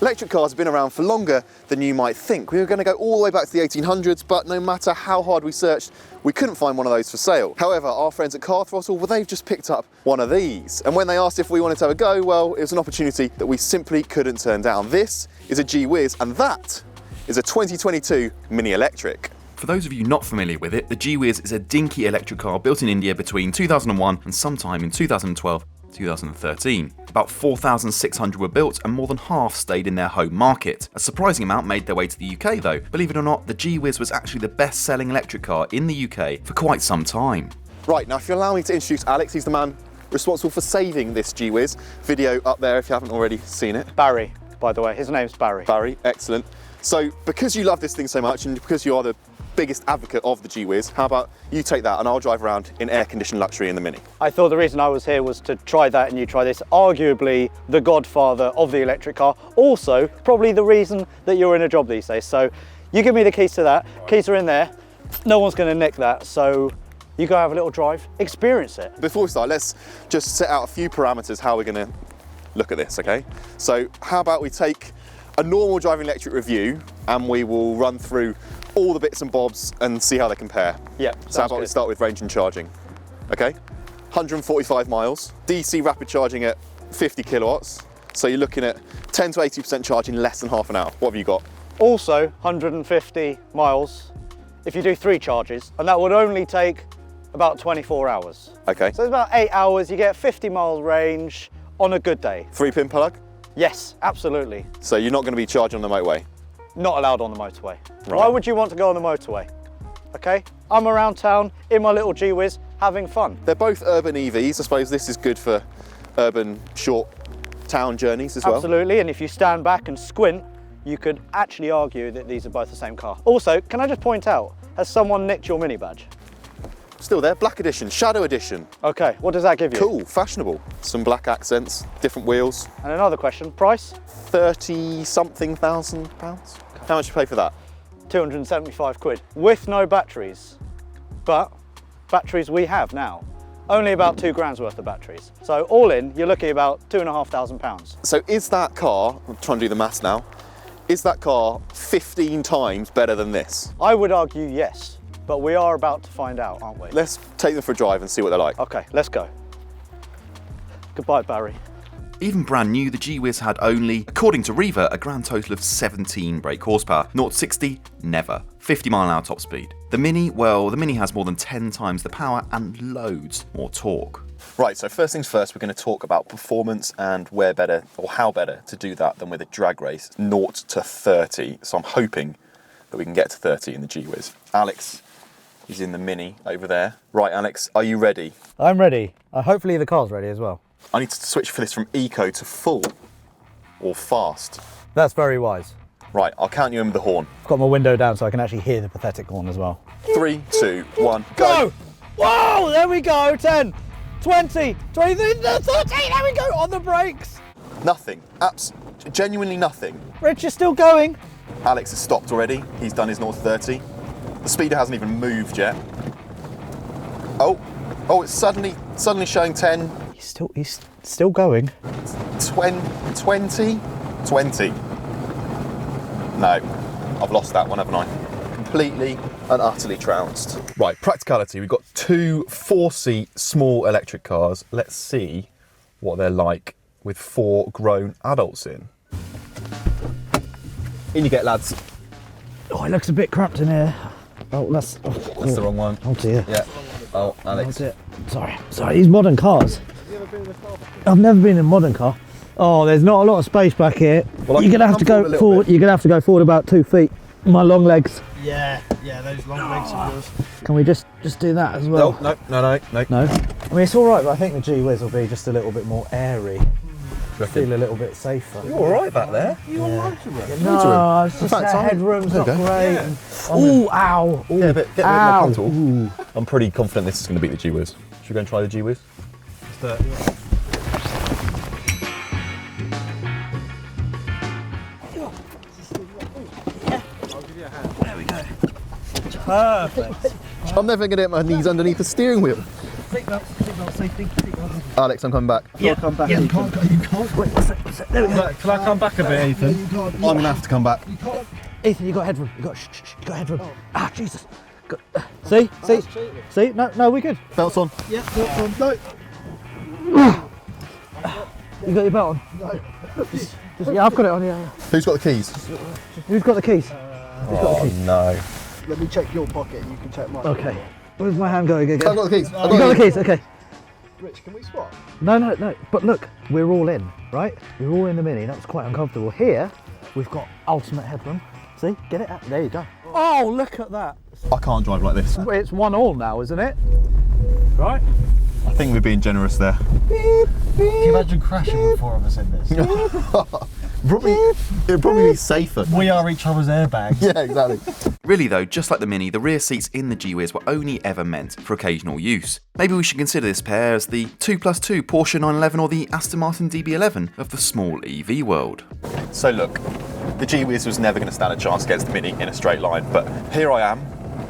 Electric cars have been around for longer than you might think. We were going to go all the way back to the 1800s, but no matter how hard we searched, we couldn't find one of those for sale. However, our friends at Throttle, well, they've just picked up one of these. And when they asked if we wanted to have a go, well, it was an opportunity that we simply couldn't turn down. This is a G-Wiz, and that is a 2022 MINI Electric. For those of you not familiar with it, the G-Wiz is a dinky electric car built in India between 2001 and sometime in 2012-2013. About 4,600 were built and more than half stayed in their home market. A surprising amount made their way to the UK though. Believe it or not, the G-Wiz was actually the best-selling electric car in the UK for quite some time. Right, now if you allow me to introduce Alex, he's the man responsible for saving this G-Wiz. Video up there if you haven't already seen it. Barry, by the way, his name's Barry. Barry, excellent. So because you love this thing so much and because you are the biggest advocate of the G-Wiz, how about you take that and I'll drive around in air-conditioned luxury in the Mini. I thought the reason I was here was to try that and you try this. Arguably the godfather of the electric car. Also, probably the reason that you're in a job these days. So you give me the keys to that. Keys are in there. No one's going to nick that. So you go have a little drive, experience it. Before we start, let's just set out a few parameters how we're going to look at this, okay? So how about we take a normal driving electric review and we will run through all the bits and bobs and see how they compare. Yeah. So how about we start with range and charging, okay? 145 miles, DC rapid charging at 50 kilowatts. So you're looking at 10 to 80% charge in less than half an hour. What have you got? Also 150 miles if you do 3 charges, and that would only take about 24 hours. Okay. So it's about 8 hours, you get 50 mile range on a good day. 3-pin plug? Yes, absolutely. So you're not going to be charging on the motorway? Not allowed on the motorway. Right. Why would you want to go on the motorway? Okay, I'm around town in my little G-Wiz having fun. They're both urban EVs. I suppose this is good for urban short town journeys as well. Absolutely, and if you stand back and squint, you could actually argue that these are both the same car. Also, can I just point out, has someone nicked your Mini badge? Still there, black edition, shadow edition. Okay, what does that give you? Cool, fashionable. Some black accents, different wheels. And another question, price? 30-something thousand pounds. How much you pay for that? 275 quid, with no batteries. But batteries we have now. Only about 2 grand's worth of batteries. So all in, you're looking about £2,500. So is that car, I'm trying to do the maths now, is that car 15 times better than this? I would argue yes, but we are about to find out, aren't we? Let's take them for a drive and see what they're like. Okay, let's go. Goodbye, Barry. Even brand new, the G-Wiz had only, according to Reva, a grand total of 17 brake horsepower. 0-60, never. 50-mile-an-hour top speed. The Mini, well, the Mini has more than 10 times the power and loads more torque. Right, so first things first, we're going to talk about performance and where better, or how better to do that than with a drag race, 0-30. So I'm hoping that we can get to 30 in the G-Wiz. Alex is in the Mini over there. Right, Alex, are you ready? I'm ready. Hopefully the car's ready as well. I need to switch for this from eco to full or fast. That's very wise. Right, I'll count you in with the horn. I've got my window down so I can actually hear the pathetic horn as well. 3, 2, 1, go! Whoa, there we go, 10, 20, 23, 30, there we go, on the brakes. Nothing, genuinely nothing. Rich is still going. Alex has stopped already, he's done his 0-30. The speeder hasn't even moved yet. Oh, it's suddenly showing 10. He's still going. 20. No, I've lost that one, haven't I? Completely and utterly trounced. Right, practicality. We've got 2 4-seat small electric cars. Let's see what they're like with 4 grown adults in. In you get, lads. Oh, it looks a bit cramped in here. Oh, that's the wrong one. Oh dear. Yeah. Oh, Alex. That's it. Sorry, these modern cars. I've never been in a modern car. Oh, there's not a lot of space back here. Well, you're gonna have to go forward. You're gonna have to go forward about 2 feet. My long legs. Yeah, those long legs of yours. Can we just do that as well? No. No. I mean, it's all right, but I think the G-Wiz will be just a little bit more airy. Feel a little bit safer. You're all right back there. You on motorway? No, it's just that headroom's not great. Yeah. Ooh, ow. Ooh, Get a bit more ow. comfortable. Ooh. I'm pretty confident this is going to beat the G-Wiz. Should we go and try the G-Wiz? Let's do it. There we go. Perfect. I'm never going to get my knees underneath the steering wheel. Seatbelt. safety. Alex, I'm coming back. Yeah, come back. You can't. Wait, what's that? There we go. Can I come back a bit, Ethan? I'm gonna have to come back. Ethan, you got headroom. You got you got headroom. Ah, Jesus. See? No, we're good. Belt's on. Yeah, no. You got your belt on? No. Yeah, I've got it on. Yeah. Who's got the keys? Who's got the keys? No. Let me check your pocket and you can check mine. Okay. Where's my hand going again? I've got the keys. You got the keys, okay. Rich, can we swap? No. But look, we're all in, right? We're all in the Mini. That's quite uncomfortable. Here, we've got ultimate headroom. See? Get it out. There you go. Oh, look at that. I can't drive like this. It's 1-1 now, isn't it? Right? I think we're being generous there. Can you imagine crashing with 4 of us in this? It'd probably be safer. We are each other's airbags. Yeah, exactly. Really though, just like the Mini, the rear seats in the G-Wiz were only ever meant for occasional use. Maybe we should consider this pair as the 2+2 Porsche 911 or the Aston Martin DB11 of the small EV world. So look, the G-Wiz was never going to stand a chance against the Mini in a straight line, but here I am,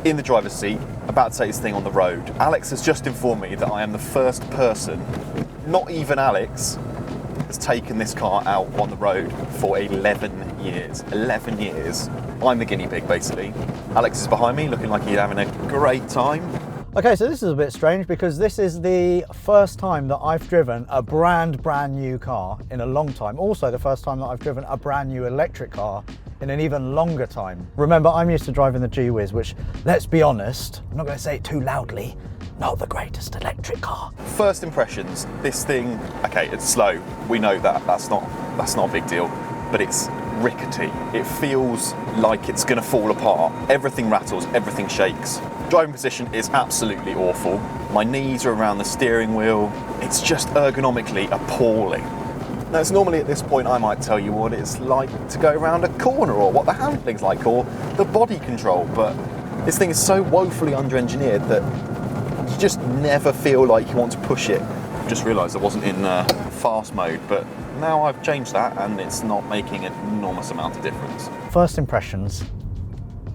in the driver's seat, about to take this thing on the road. Alex has just informed me that I am the first person, not even Alex, has taken this car out on the road for 11 years. 11 years. I'm the guinea pig, basically. Alex is behind me, looking like he's having a great time. Okay, so this is a bit strange because this is the first time that I've driven a brand new car in a long time. Also the first time that I've driven a brand new electric car in an even longer time. Remember, I'm used to driving the G-Wiz, which, let's be honest, I'm not going to say it too loudly, not the greatest electric car. First impressions, this thing, okay, it's slow. We know that. That's not a big deal, but it's rickety. It feels like it's going to fall apart. Everything rattles, everything shakes. Driving position is absolutely awful. My knees are around the steering wheel. It's just ergonomically appalling. Now, it's normally at this point I might tell you what it's like to go around a corner or what the handling's like or the body control, but this thing is so woefully under-engineered that you just never feel like you want to push it. I've just realised I wasn't in fast mode, but now I've changed that and it's not making an enormous amount of difference. First impressions,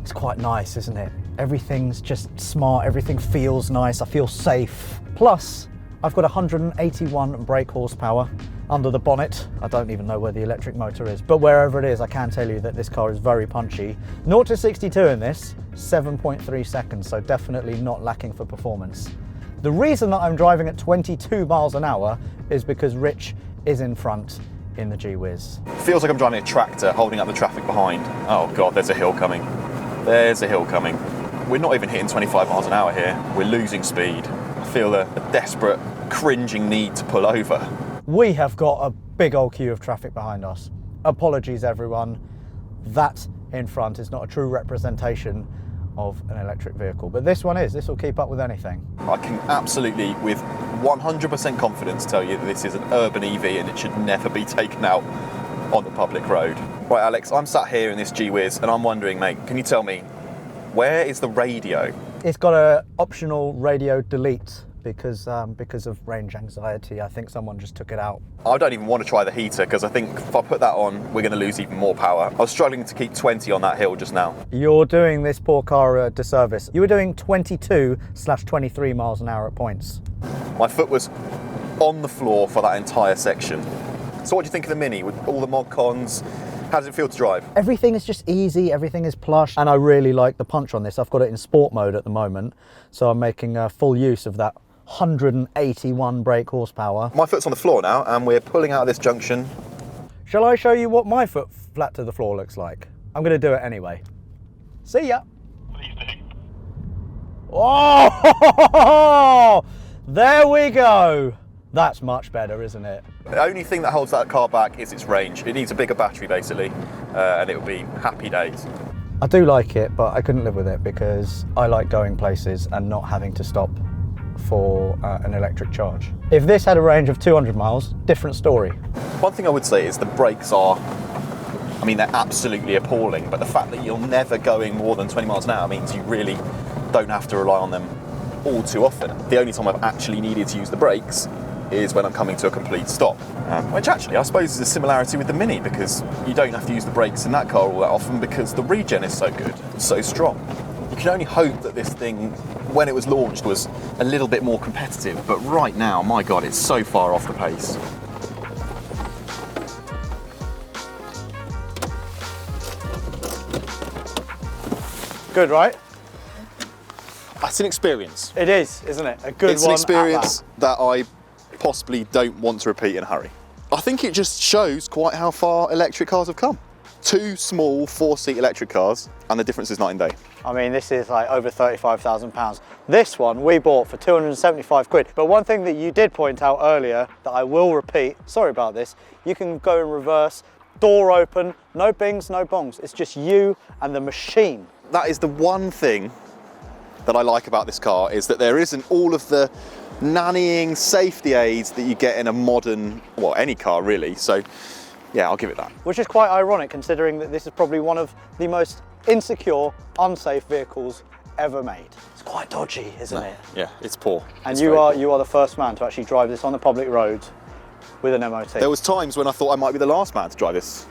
it's quite nice, isn't it? Everything's just smart, everything feels nice, I feel safe. Plus, I've got 181 brake horsepower under the bonnet. I don't even know where the electric motor is, but wherever it is, I can tell you that this car is very punchy. 0 to 62 in this, 7.3 seconds, so definitely not lacking for performance. The reason that I'm driving at 22 miles an hour is because Rich is in front in the G-Wiz. Feels like I'm driving a tractor holding up the traffic behind. Oh God, there's a hill coming. There's a hill coming. We're not even hitting 25 miles an hour here. We're losing speed. I feel a desperate, cringing need to pull over. We have got a big old queue of traffic behind us. Apologies everyone, that in front is not a true representation of an electric vehicle, but this one is. This will keep up with anything. I can absolutely, with 100% confidence, tell you that this is an urban EV and it should never be taken out on the public road. Right, Alex, I'm sat here in this G-Wiz and I'm wondering, mate, can you tell me, where is the radio? It's got an optional radio delete because of range anxiety. I think someone just took it out. I don't even want to try the heater because I think if I put that on, we're going to lose even more power. I was struggling to keep 20 on that hill just now. You're doing this poor car a disservice. You were doing 22/23 miles an hour at points. My foot was on the floor for that entire section. So what do you think of the Mini with all the mod cons? How does it feel to drive? Everything is just easy, everything is plush, and I really like the punch on this. I've got it in sport mode at the moment, so I'm making full use of that 181 brake horsepower. My foot's on the floor now and we're pulling out of this junction. Shall I show you what my foot flat to the floor looks like? I'm going to do it anyway. See ya. Please do. Oh, there we go. That's much better, isn't it? The only thing that holds that car back is its range. It needs a bigger battery basically, and it will be happy days. I do like it, but I couldn't live with it because I like going places and not having to stop for an electric charge. If this had a range of 200 miles, different story. One thing I would say is the brakes are, I mean, they're absolutely appalling, but the fact that you're never going more than 20 miles an hour means you really don't have to rely on them all too often. The only time I've actually needed to use the brakes is when I'm coming to a complete stop. Which actually I suppose is a similarity with the Mini because you don't have to use the brakes in that car all that often because the regen is so good, so strong. You can only hope that this thing when it was launched was a little bit more competitive, but right now, my God, it's so far off the pace. Good, right? It's an experience. It is, isn't it? A good one. It's an experience that I possibly don't want to repeat in a hurry. I think it just shows quite how far electric cars have come. 2 small 4-seat electric cars, and the difference is night and day. I mean, this is like over £35,000. This one we bought for 275 quid. But one thing that you did point out earlier that I will repeat, sorry about this, you can go in reverse, door open, no bings, no bongs. It's just you and the machine. That is the one thing that I like about this car, is that there isn't all of the nannying safety aids that you get in a modern, well, any car really. So yeah, I'll give it that. Which is quite ironic considering that this is probably one of the most insecure, unsafe vehicles ever made. It's quite dodgy, isn't it? Yeah, it's poor. And It's you very are poor. the first man to actually drive this on the public roads with an MOT. There was times when I thought I might be the last man to drive this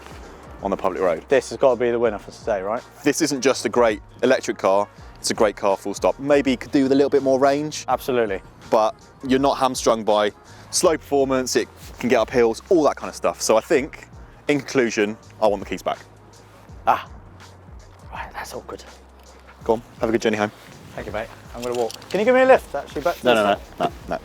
on the public road. This has got to be the winner for today, right? This isn't just a great electric car, it's a great car full stop. Maybe it could do with a little bit more range, Absolutely. but you're not hamstrung by slow performance, it can get up hills, all that kind of stuff. So I think, in conclusion, I want the keys back. Ah, right, that's awkward. Go on, have a good journey home. Thank you, mate. I'm going to walk. Can you give me a lift, actually? Back to this side? No.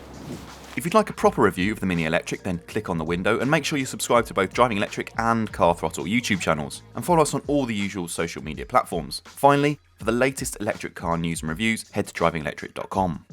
If you'd like a proper review of the MINI Electric, then click on the window and make sure you subscribe to both Driving Electric and Car Throttle YouTube channels, and follow us on all the usual social media platforms. Finally, for the latest electric car news and reviews, head to DrivingElectric.com.